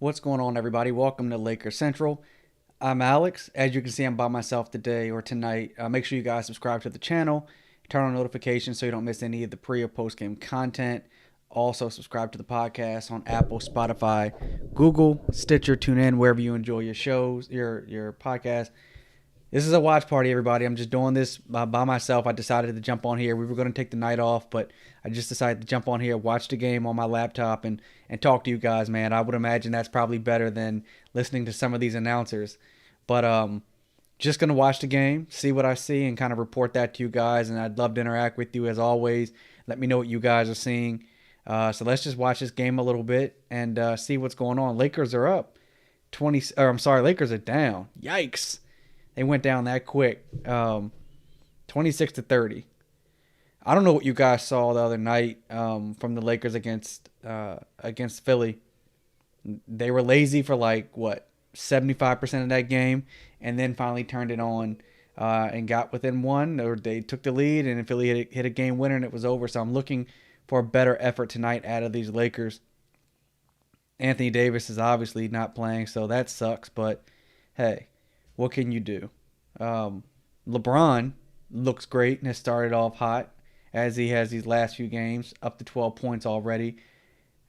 What's going on, everybody? Welcome to LakerCentral. I'm Alex. As you can see, I'm by myself today or tonight. Make sure you guys subscribe to the channel, turn on notifications so you don't miss any of the pre or post game content. Also, subscribe to the podcast on Apple, Spotify, Google, Stitcher, TuneIn, wherever you enjoy your shows, your podcast. This is a watch party, everybody. I'm just doing this by myself. I decided to jump on here. We were going to take the night off, but I just decided to jump on here, watch the game on my laptop, and talk to you guys, man. I would imagine that's probably better than listening to some of these announcers. But just going to watch the game, see what I see, and kind of report that to you guys. And I'd love to interact with you as always. Let me know what you guys are seeing. So let's just watch this game a little bit and see what's going on. Lakers are up 20. Or I'm sorry, Lakers are down. Yikes. They went down that quick, 26-30. I don't know what you guys saw the other night from the Lakers against Philly. They were lazy for 75% of that game, and then finally turned it on and got within one, or they took the lead, and Philly hit a game winner, and it was over. So I'm looking for a better effort tonight out of these Lakers. Anthony Davis is obviously not playing, so that sucks. But hey, what can you do? LeBron looks great and has started off hot as he has these last few games, up to 12 points already.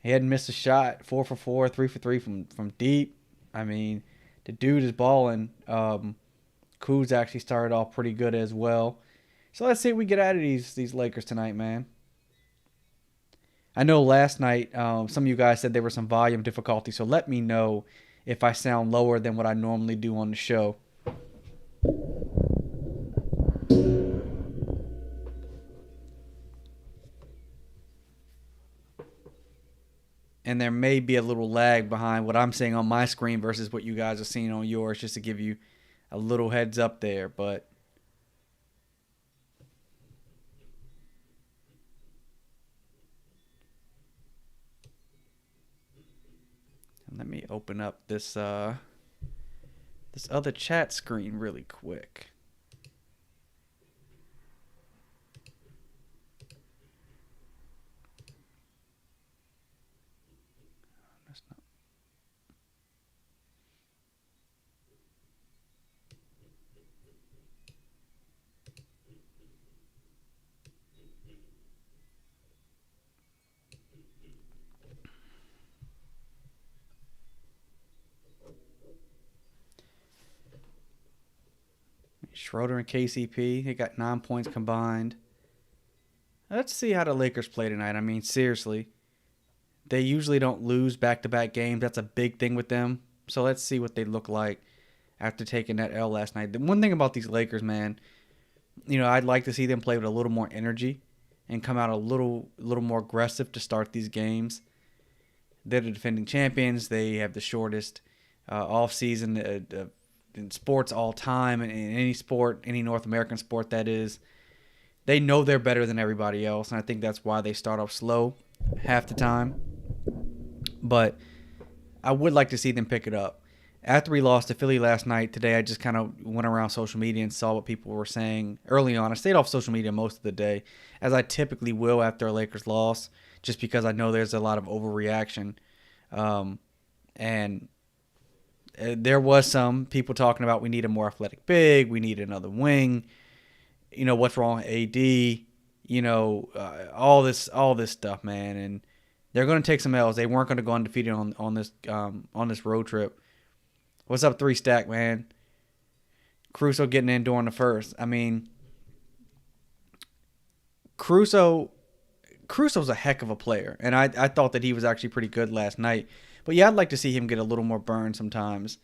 He hadn't missed a shot, 4 for 4, 3 for 3 from deep. I mean, the dude is balling. Kuz actually started off pretty good as well. So let's see what we get out of these Lakers tonight, man. I know last night some of you guys said there were some volume difficulties, so let me know if I sound lower than what I normally do on the show. And there may be a little lag behind what I'm seeing on my screen versus what you guys are seeing on yours, just to give you a little heads up there. But let me open up this other chat screen really quick. Schroeder and KCP, they got 9 points combined. Let's see how the Lakers play tonight. I mean, seriously, they usually don't lose back-to-back games. That's a big thing with them. So let's see what they look like after taking that L last night. The one thing about these Lakers, man, I'd like to see them play with a little more energy and come out a little more aggressive to start these games. They're the defending champions. They have the shortest off-season in sports all time, in any sport, any North American sport that is. They know they're better than everybody else, and I think that's why they start off slow half the time. But I would like to see them pick it up. After we lost to Philly last night, today I just kind of went around social media and saw what people were saying early on. I stayed off social media most of the day, as I typically will after a Lakers loss, just because I know there's a lot of overreaction. And there was some people talking about we need a more athletic big, we need another wing. What's wrong with AD? All this stuff, man. And they're going to take some L's. They weren't going to go undefeated on this road trip. What's up, 3-stack, man? Caruso getting in during the first. I mean, Caruso's a heck of a player, and I thought that he was actually pretty good last night. But yeah, I'd like to see him get a little more burn sometimes.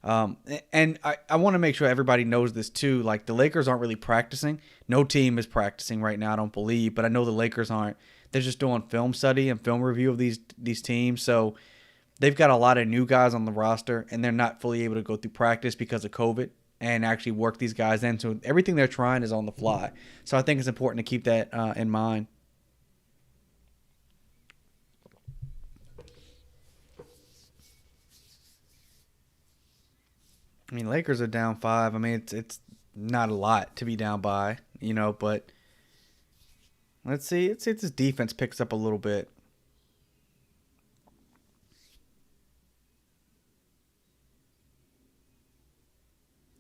And I want to make sure everybody knows this too. Like, the Lakers aren't really practicing. No team is practicing right now, I don't believe. But I know the Lakers aren't. They're just doing film study and film review of these teams. So they've got a lot of new guys on the roster, and they're not fully able to go through practice because of COVID and actually work these guys in. So everything they're trying is on the fly. So I think it's important to keep that in mind. I mean, Lakers are down 5. I mean, it's not a lot to be down by, but let's see. Let's see if this defense picks up a little bit.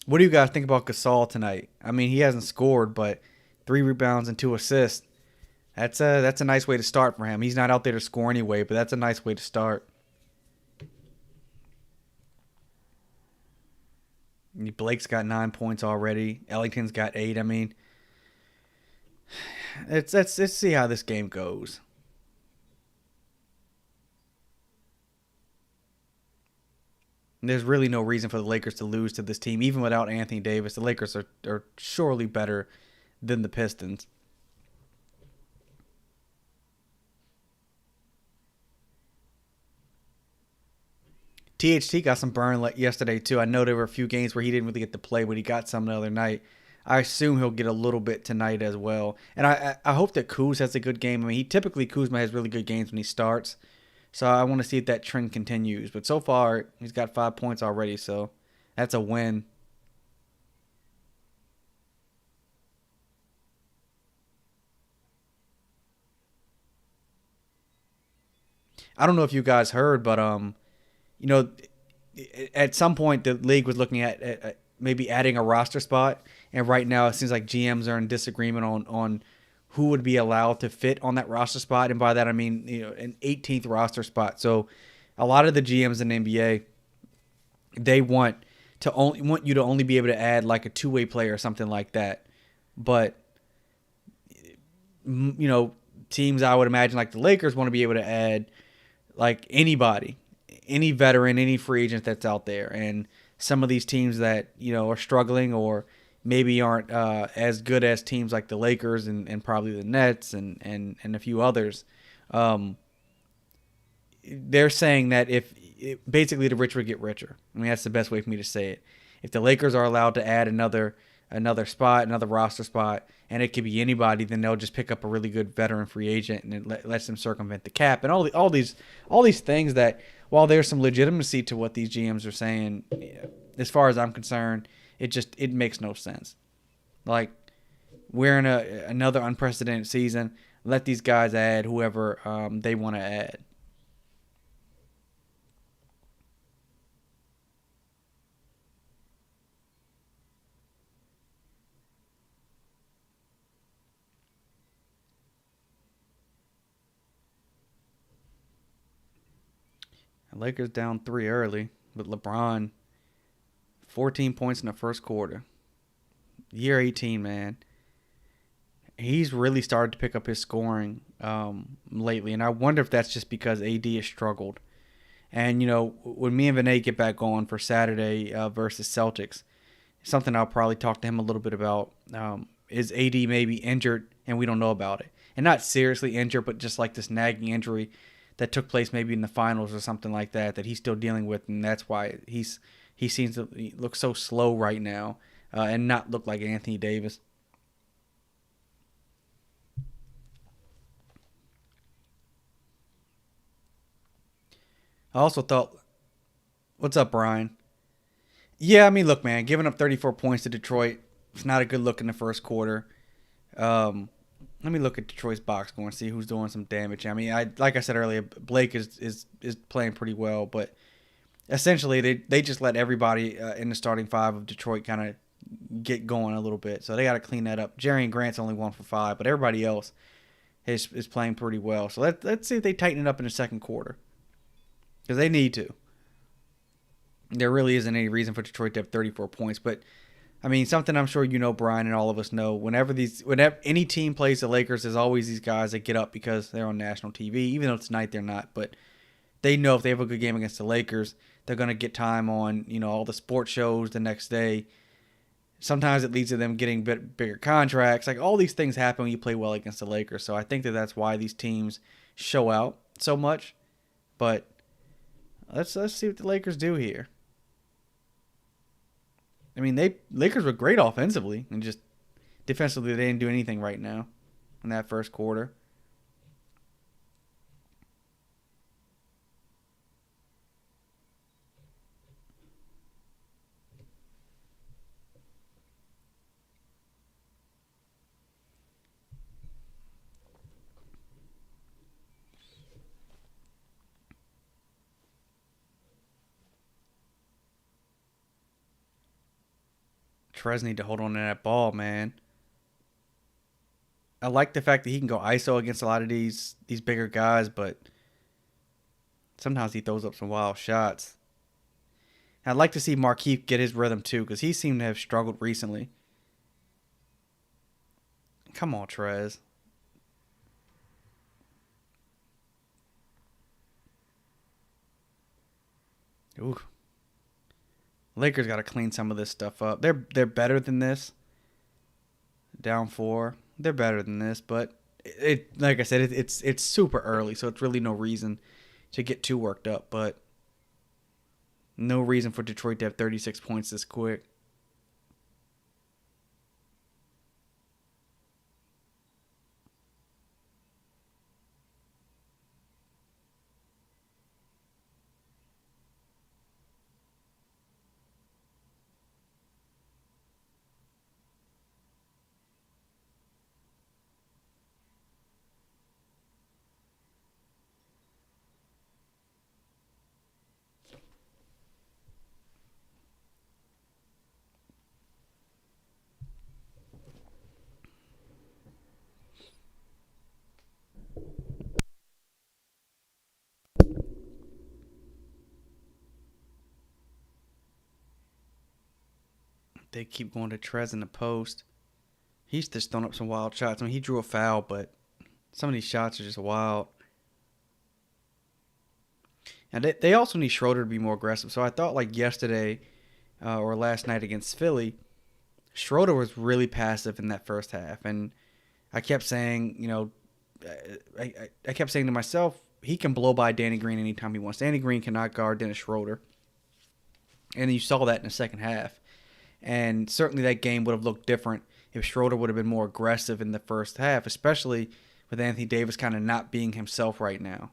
What do you guys think about Gasol tonight? I mean, he hasn't scored, but 3 rebounds and 2 assists. That's a nice way to start for him. He's not out there to score anyway, but that's a nice way to start. Blake's got 9 points already. Ellington's got 8. I mean, let's see how this game goes. There's really no reason for the Lakers to lose to this team, even without Anthony Davis. The Lakers are surely better than the Pistons. THT got some burn like yesterday too. I know there were a few games where he didn't really get to play, but he got some the other night. I assume he'll get a little bit tonight as well. And I hope that Kuz has a good game. I mean, he typically Kuzma has really good games when he starts. So I want to see if that trend continues. But so far, he's got 5 points already, so that's a win. I don't know if you guys heard, but you know, at some point the league was looking at maybe adding a roster spot, and right now it seems like GMs are in disagreement on who would be allowed to fit on that roster spot, and by that I mean an 18th roster spot. So a lot of the GMs in the NBA they want you to only be able to add like a two-way player or something like that, but you know teams I would imagine like the Lakers want to be able to add like anybody, any veteran, any free agent that's out there. And some of these teams that are struggling or maybe aren't as good as teams like the Lakers and probably the Nets and a few others. Um, they're saying that if basically the rich would get richer. I mean that's the best way for me to say it. If the Lakers are allowed to add another spot, another roster spot, and it could be anybody, then they'll just pick up a really good veteran free agent, and it lets them circumvent the cap and all these things that while there's some legitimacy to what these GMs are saying, as far as I'm concerned, it makes no sense. Like we're in another unprecedented season. Let these guys add whoever they want to add. Lakers down 3 early, with LeBron 14 points in the first quarter. Year 18, man. He's really started to pick up his scoring lately, and I wonder if that's just because AD has struggled. And when me and Vinay get back on for Saturday versus Celtics, something I'll probably talk to him a little bit about is AD maybe injured and we don't know about it, and not seriously injured, but just like this nagging injury that took place maybe in the finals or something like that he's still dealing with, and that's why he seems to look so slow right now and not look like Anthony Davis. I also thought, what's up, Brian? Yeah, I mean, look, man, giving up 34 points to Detroit, it's not a good look in the first quarter. Um, Let me look at Detroit's box score and see who's doing some damage. I mean, I like I said earlier, Blake is playing pretty well, but essentially they just let everybody in the starting five of Detroit kind of get going a little bit. So they got to clean that up. Jerry and Grant's only 1 for 5, but everybody else is playing pretty well. So let's see if they tighten it up in the second quarter because they need to. There really isn't any reason for Detroit to have 34 points, but I mean, something I'm sure Brian, and all of us know. Whenever any team plays the Lakers, there's always these guys that get up because they're on national TV. Even though tonight they're not, but they know if they have a good game against the Lakers, they're gonna get time on all the sports shows the next day. Sometimes it leads to them getting bigger contracts. Like all these things happen when you play well against the Lakers. So I think that's why these teams show out so much. But let's see what the Lakers do here. I mean, Lakers were great offensively, and just defensively they didn't do anything right now in that first quarter. Trez need to hold on to that ball, man. I like the fact that he can go ISO against a lot of these bigger guys, but sometimes he throws up some wild shots. I'd like to see Markeith get his rhythm too, because he seemed to have struggled recently. Come on, Trez. Ooh, Lakers got to clean some of this stuff up. They're better than this. Down four, they're better than this, but it like I said, it's super early, so it's really no reason to get too worked up. But no reason for Detroit to have 36 points this quick. They keep going to Trez in the post. He's just throwing up some wild shots. I mean, he drew a foul, but some of these shots are just wild. And they also need Schroeder to be more aggressive. So I thought like yesterday or last night against Philly, Schroeder was really passive in that first half, and I kept saying, I kept saying to myself, he can blow by Danny Green anytime he wants. Danny Green cannot guard Dennis Schroeder, and you saw that in the second half. And certainly that game would have looked different if Schroeder would have been more aggressive in the first half, especially with Anthony Davis kind of not being himself right now.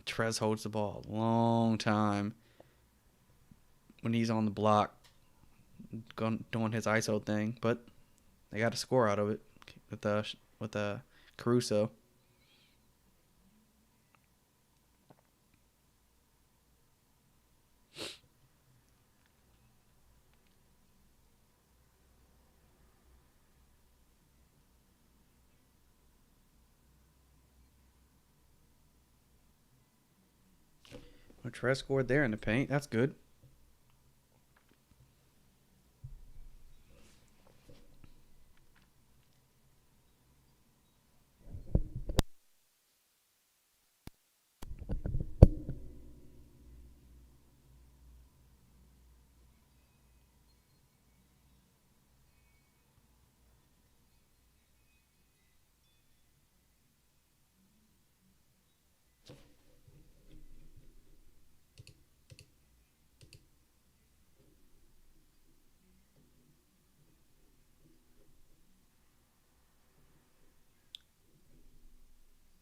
Trez holds the ball a long time when he's on the block, doing his ISO thing, but they got a score out of it with Caruso. Well, Trez scored there in the paint. That's good.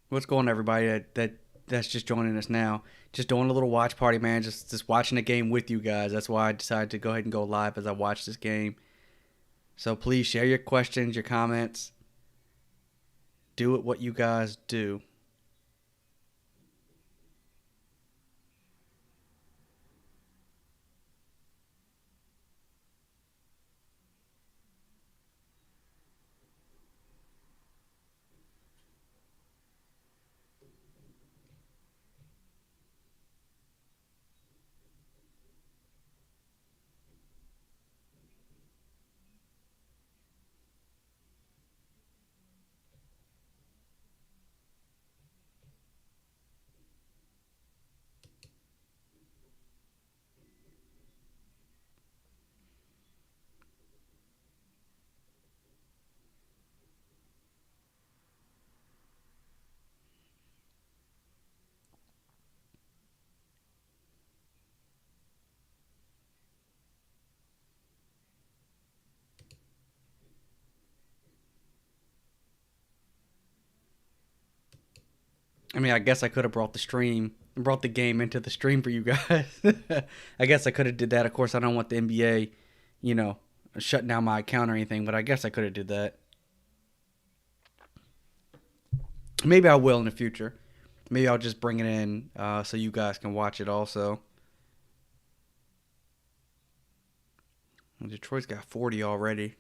What's going on, everybody that's just joining us now? Just doing a little watch party, man. Just watching the game with you guys. That's why I decided to go ahead and go live as I watch this game. So please share your questions, your comments. Do it what you guys do. I mean, I guess I could have brought the game into the stream for you guys. I guess I could have did that. Of course, I don't want the NBA you know, shutting down my account or anything, but I guess I could have did that. Maybe I will in the future. Maybe I'll just bring it in so you guys can watch it also. Well, Detroit's got 40 already.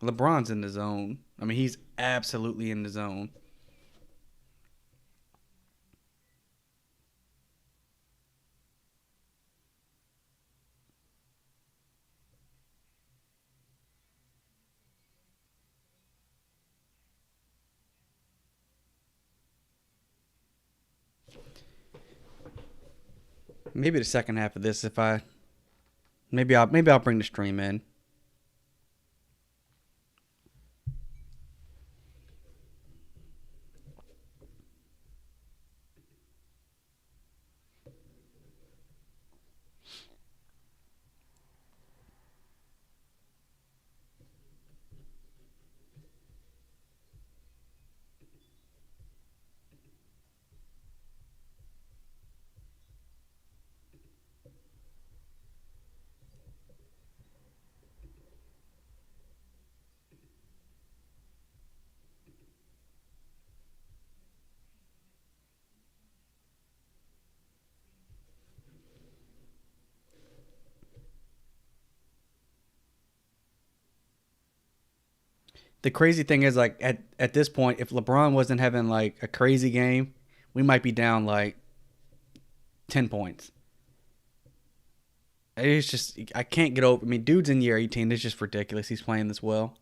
LeBron's in the zone. I mean, he's absolutely in the zone. Maybe the second half of this, if I maybe I'll bring the stream in. The crazy thing is, like at this point, if LeBron wasn't having like a crazy game, we might be down like 10 points. It's just I can't get over. I mean, dude's in year 18. It's just ridiculous. He's playing this well.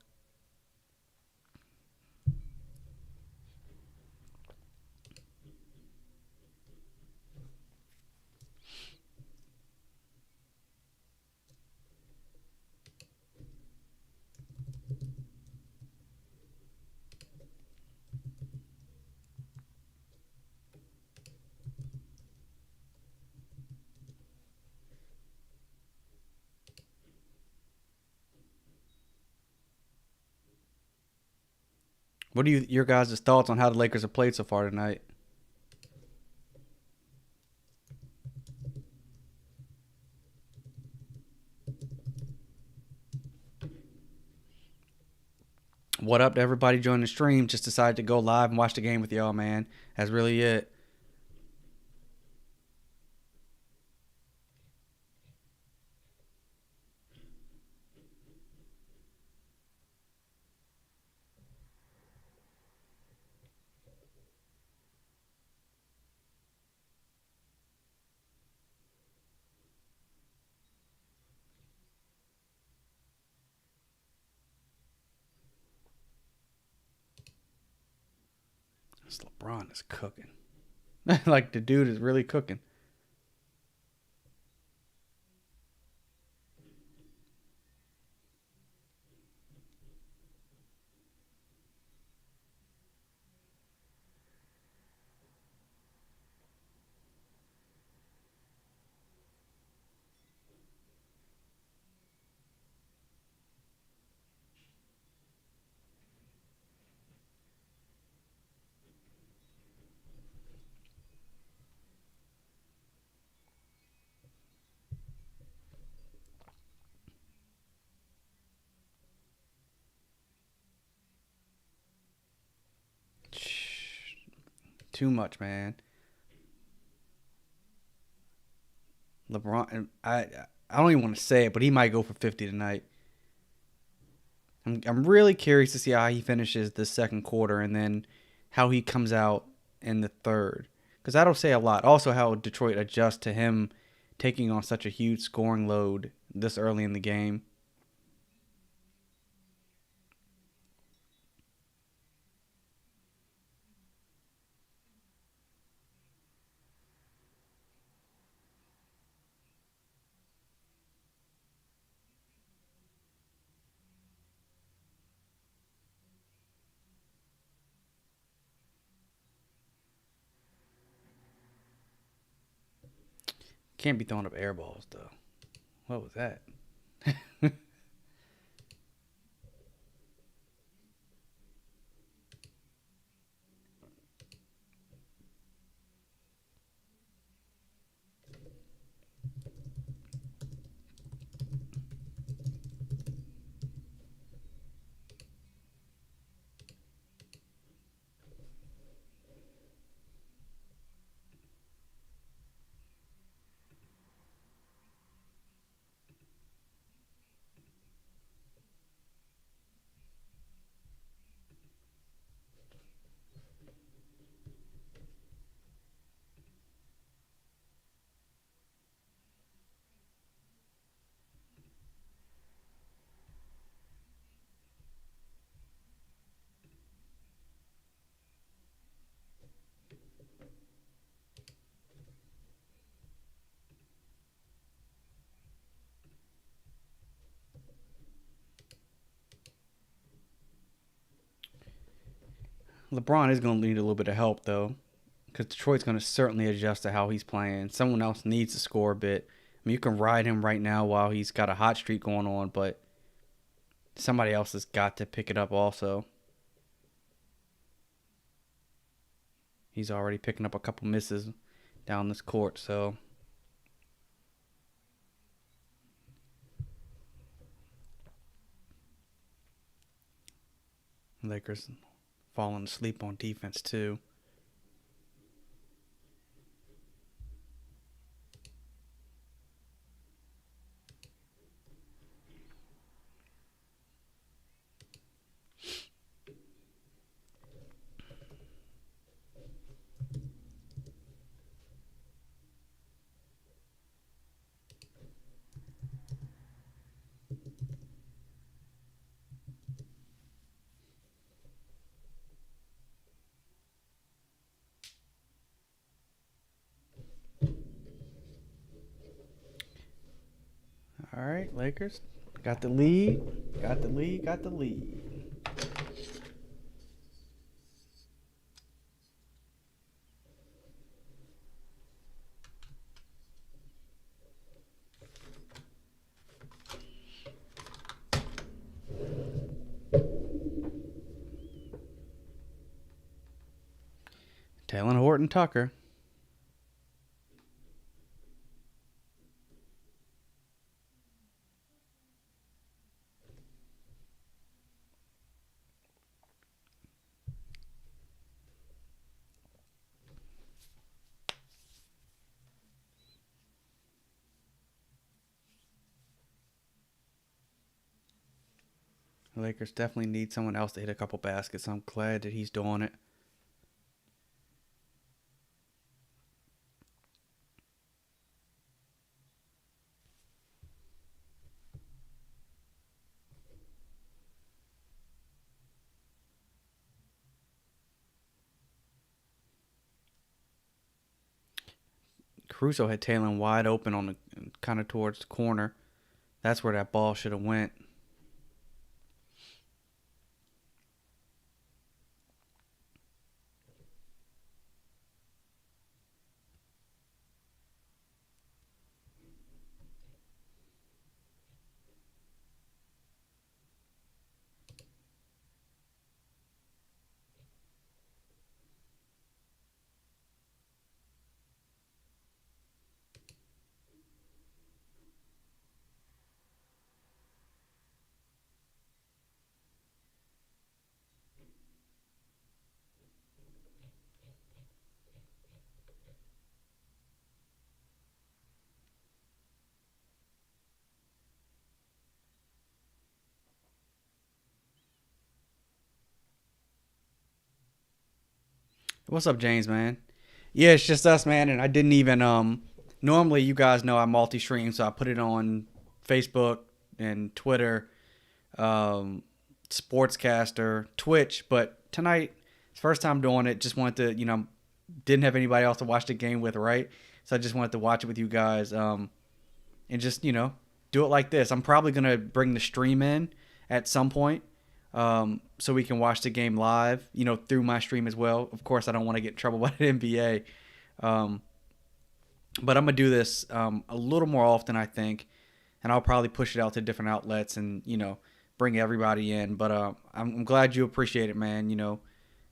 What are your guys' thoughts on how the Lakers have played so far tonight? What up to everybody joining the stream? Just decided to go live and watch the game with y'all, man. That's really it. This LeBron is cooking. Like the dude is really cooking. Too much, man. LeBron, I don't even want to say it, but he might go for 50 tonight. I'm really curious to see how he finishes the second quarter and then how he comes out in the third. Because that'll say a lot. Also, how Detroit adjusts to him taking on such a huge scoring load this early in the game. Can't be throwing up air balls, though. What was that? LeBron is going to need a little bit of help though, because Detroit's going to certainly adjust to how he's playing. Someone else needs to score a bit. I mean, you can ride him right now while he's got a hot streak going on, but somebody else has got to pick it up also. He's already picking up a couple misses down this court, so Lakers falling asleep on defense too. All right, Lakers got the lead. Got the lead. Got the lead. Taylor Horton Tucker. The Lakers definitely need someone else to hit a couple baskets. I'm glad that he's doing it. Caruso had Taylor wide open on the kind of towards the corner. That's where that ball should have went. What's up, James, man? Yeah, it's just us, man, and I didn't even normally you guys know I multi-stream, so I put it on Facebook and Twitter, um Sportscaster, Twitch, but tonight it's first time doing it. Just wanted to, didn't have anybody else to watch the game with, right? So I just wanted to watch it with you guys, and just, do it like this. I'm probably going to bring the stream in at some point, so we can watch the game live, through my stream as well. Of course, I don't want to get in trouble by the NBA. Um, but I'm going to do this a little more often, I think. And I'll probably push it out to different outlets and, bring everybody in. But I'm glad you appreciate it, man,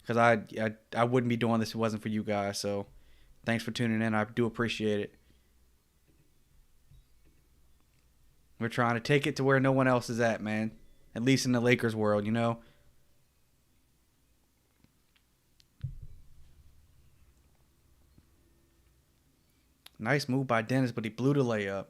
because I wouldn't be doing this if it wasn't for you guys. So thanks for tuning in. I do appreciate it. We're trying to take it to where no one else is at, man. At least in the Lakers world. Nice move by Dennis, but he blew the layup.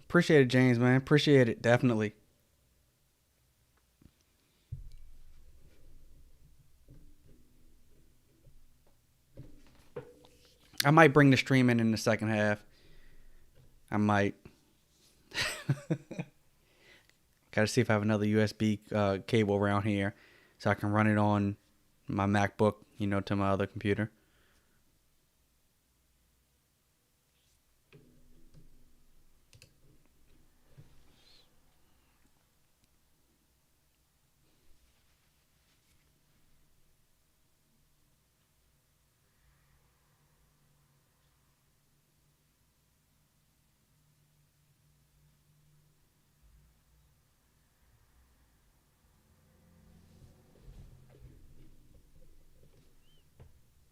Appreciate it, James, man. Appreciate it. Definitely. I might bring the stream in the second half. I might. Got to see if I have another USB cable around here so I can run it on my MacBook, to my other computer.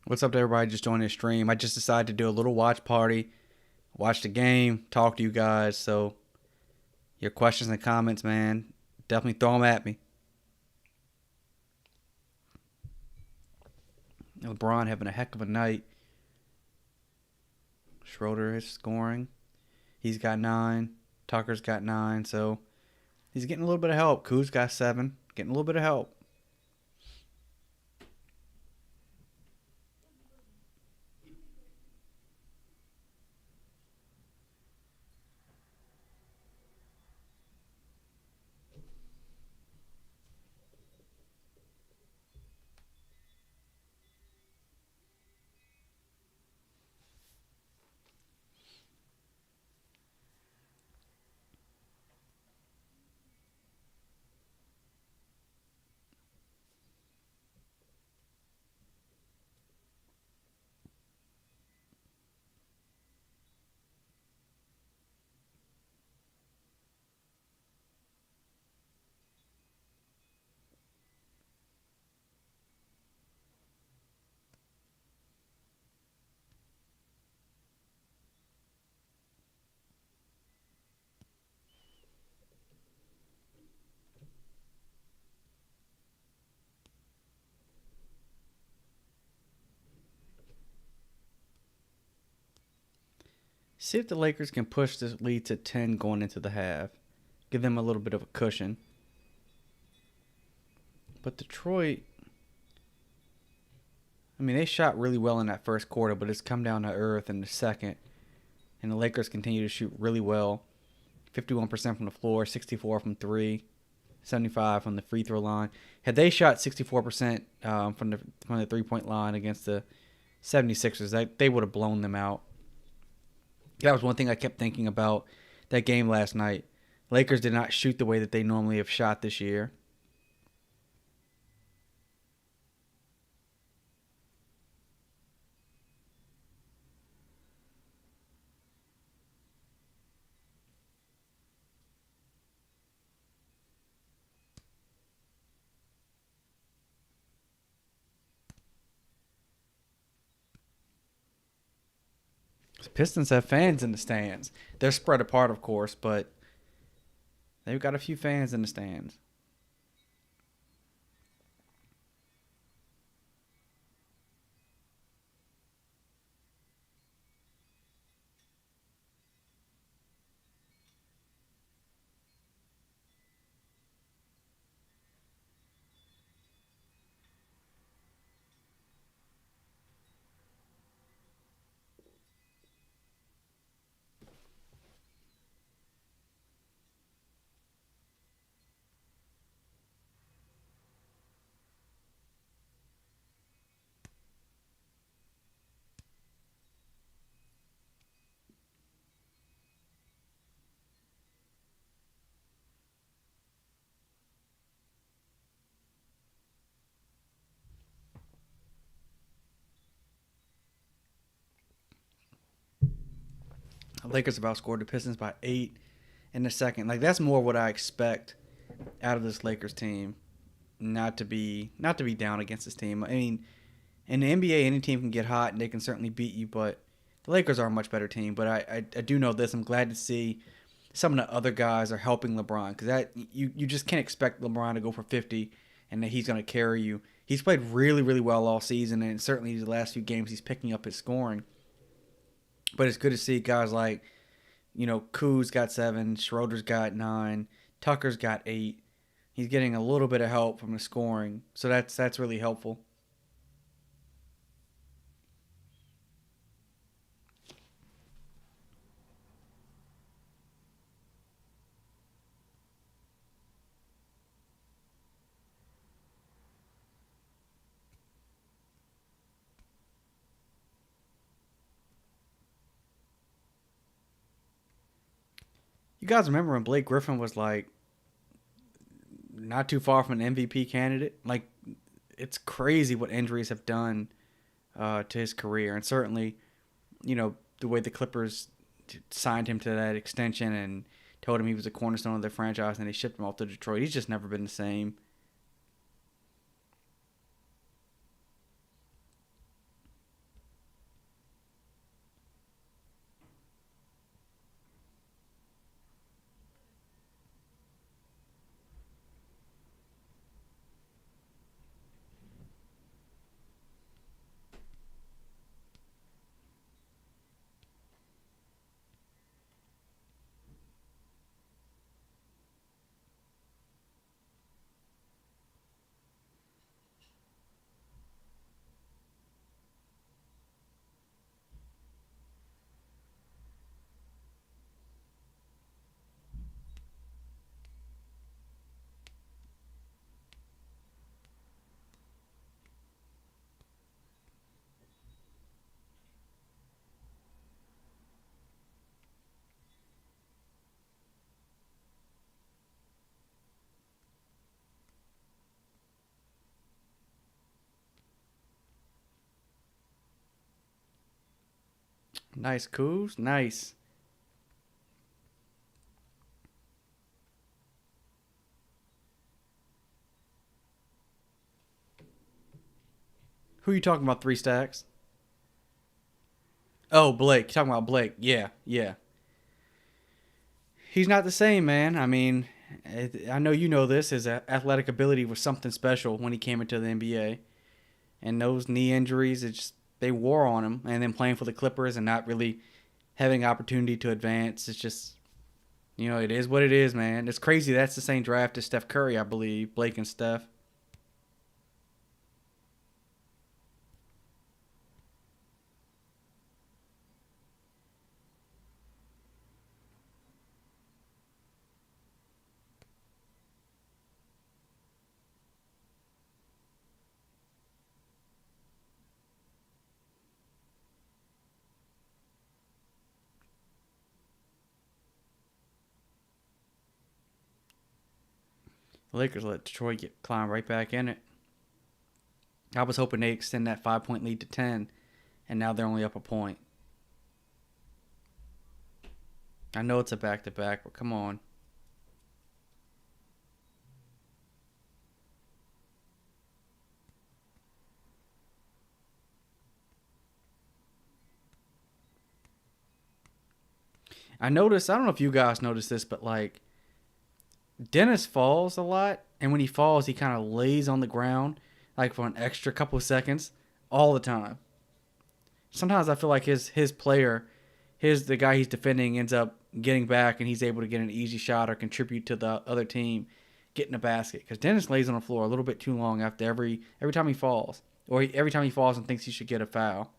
What's up to everybody just joining the stream? I just decided to do a little watch party, watch the game, talk to you guys. So your questions and comments, man, definitely throw them at me. LeBron having a heck of a night. Schroeder is scoring. He's got 9. Tucker's got 9. So he's getting a little bit of help. Kuz got 7. Getting a little bit of help. See if the Lakers can push this lead to 10 going into the half. Give them a little bit of a cushion. But Detroit, they shot really well in that first quarter, but it's come down to earth in the second. And the Lakers continue to shoot really well. 51% from the floor, 64 from 3, 75 from the free throw line. Had they shot 64% from the three-point line against the 76ers, they would have blown them out. That was one thing I kept thinking about that game last night. Lakers did not shoot the way that they normally have shot this year. The Pistons have fans in the stands. They're spread apart, of course, but they've got a few fans in the stands. The Lakers about scored the Pistons by 8 in the second. That's more what I expect out of this Lakers team. Not to be down against this team. In the NBA, any team can get hot and they can certainly beat you, but the Lakers are a much better team. But I do know this. I'm glad to see some of the other guys are helping LeBron, because that you just can't expect LeBron to go for 50 and that he's going to carry you. He's played really, really well all season, and certainly the last few games he's picking up his scoring. But it's good to see guys like Kuz got 7, Schroeder's got 9, Tucker's got 8. He's getting a little bit of help from the scoring, so that's really helpful. You guys remember when Blake Griffin was like not too far from an MVP candidate? Like, it's crazy what injuries have done to his career, and certainly, the way the Clippers signed him to that extension and told him he was a cornerstone of their franchise, and they shipped him off to Detroit. He's just never been the same. Nice, Coos. Nice. Who are you talking about? Three stacks. Oh, Blake. You talking about Blake? Yeah, yeah. He's not the same, man. I mean, I know you know this. His athletic ability was something special when he came into the NBA, and those knee injuries, they wore on him. And then playing for the Clippers and not really having opportunity to advance, it's just it is what it is, man. It's crazy. That's the same draft as Steph Curry, I believe. Blake and Steph. The Lakers let Detroit climb right back in it. I was hoping they extend that 5 point lead to 10, and now they're only up a point. I know it's a back to back, but come on. I don't know if you guys noticed this, but like Dennis falls a lot, and when he falls, he kind of lays on the ground like for an extra couple of seconds all the time. Sometimes I feel like his player, the guy he's defending, ends up getting back, and he's able to get an easy shot or contribute to the other team getting a basket. Because Dennis lays on the floor a little bit too long after every time he falls, or every time he falls and thinks he should get a foul.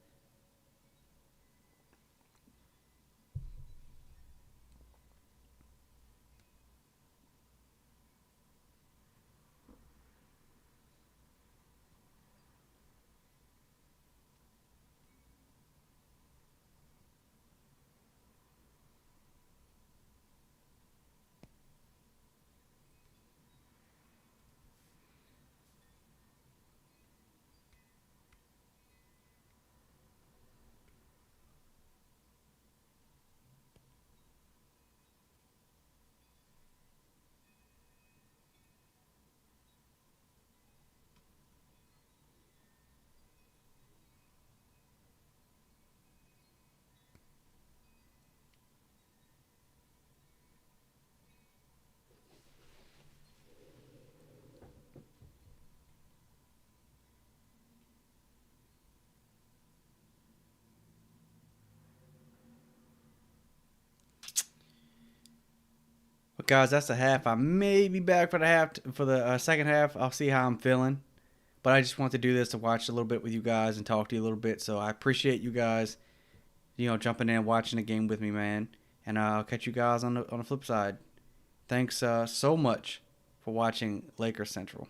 guys, that's the half. I may be back for the second half. I'll see how I'm feeling. But I just want to do this to watch a little bit with you guys and talk to you a little bit. So I appreciate you guys, jumping in and watching the game with me, man. And I'll catch you guys on the flip side. Thanks so much for watching Laker Central.